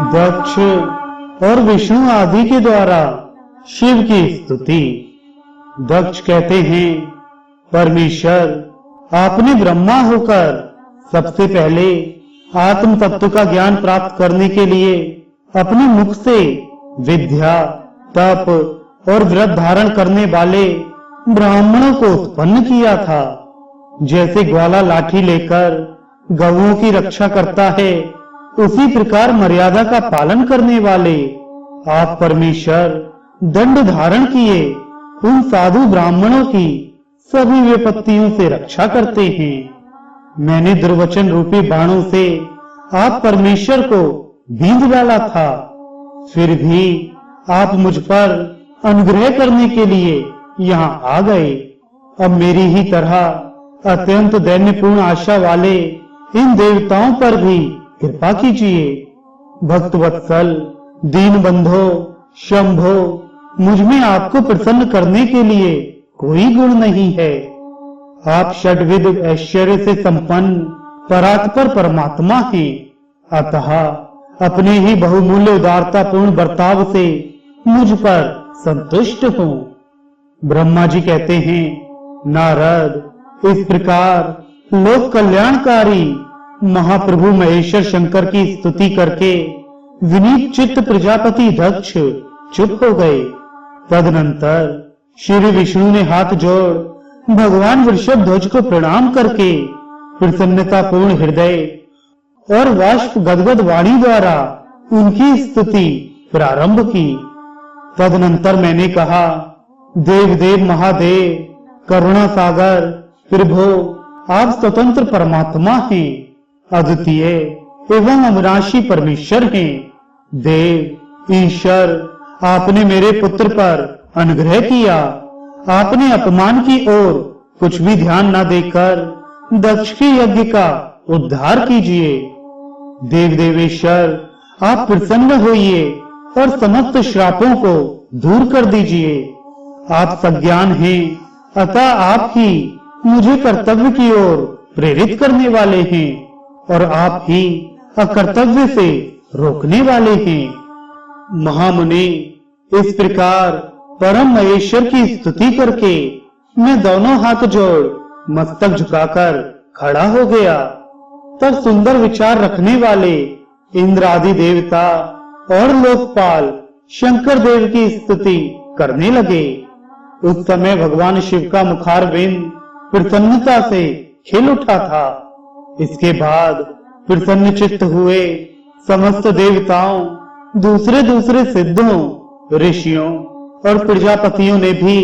दक्ष और विष्णु आदि के द्वारा शिव की स्तुति। दक्ष कहते हैं, परमेश्वर, आपने ब्रह्मा होकर सबसे पहले आत्म तत्व का ज्ञान प्राप्त करने के लिए अपने मुख से विद्या, तप और व्रत धारण करने वाले ब्राह्मणों को उत्पन्न किया था। जैसे ग्वाला लाठी लेकर गौओं की रक्षा करता है, उसी प्रकार मर्यादा का पालन करने वाले आप परमेश्वर दंड धारण किए उन साधु ब्राह्मणों की सभी विपत्तियों से रक्षा करते हैं। मैंने दुर्वचन रूपी बाणों से आप परमेश्वर को बींध डाला था, फिर भी आप मुझ पर अनुग्रह करने के लिए यहाँ आ गए। अब मेरी ही तरह अत्यंत दैन्यपूर्ण आशा वाले इन देवताओं पर भी कृपा कीजिए। भक्त वत्सल, दीन बंधो, शंभो, मुझ में आपको प्रसन्न करने के लिए कोई गुण नहीं है। आप षड्विध ऐश्वर्य से संपन्न परात्पर परमात्मा हैं, अतः अपने ही बहुमूल्य उदारतापूर्ण बर्ताव से मुझ पर संतुष्ट हो। ब्रह्मा जी कहते हैं, नारद, इस प्रकार लोक कल्याणकारी महाप्रभु महेश्वर शंकर की स्तुति करके विनीत चित्त प्रजापति दक्ष चुप हो गए। तदनंतर श्री विष्णु ने हाथ जोड़ भगवान वृषभ ध्वज को प्रणाम करके प्रसन्नतापूर्ण हृदय और वाष्प गदगद वाणी द्वारा उनकी स्तुति प्रारंभ की। तदनंतर मैंने कहा, देव देव महादेव, करुणा सागर, प्रभो, आप स्वतंत्र परमात्मा हैं, अद्वितीय एवं अविनाशी परमेश्वर हैं। देव, ईश्वर, आपने मेरे पुत्र पर अनुग्रह किया। आपने अपमान की ओर कुछ भी ध्यान न देकर दक्ष के यज्ञ का उद्धार कीजिए। देव देवेश्वर, आप प्रसन्न होइए और समस्त श्रापों को दूर कर दीजिए। आप सज्ञान हैं, अतः आप ही मुझे कर्तव्य की ओर प्रेरित करने वाले हैं और आप ही अकर्तव्य से रोकने वाले हैं। महामुनि, इस प्रकार परम महेश्वर की स्तुति करके मैं दोनों हाथ जोड़ मस्तक झुकाकर खड़ा हो गया। तब सुंदर विचार रखने वाले इंद्र आदि देवता और लोकपाल शंकर देव की स्तुति करने लगे। उस समय भगवान शिव का मुखारविंद प्रसन्नता से खिल उठा था। इसके बाद प्रसन्न चित्त हुए समस्त देवताओं, दूसरे दूसरे सिद्धों, ऋषियों और प्रजापतियों ने भी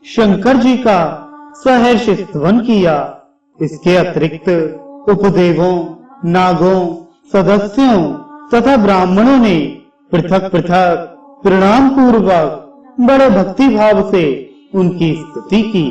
शंकर जी का सहर्ष स्तवन किया। इसके अतिरिक्त उपदेवों, नागों, सदस्यों तथा ब्राह्मणों ने पृथक पृथक प्रणाम पूर्वक बड़े भक्ति भाव से उनकी स्तुति की।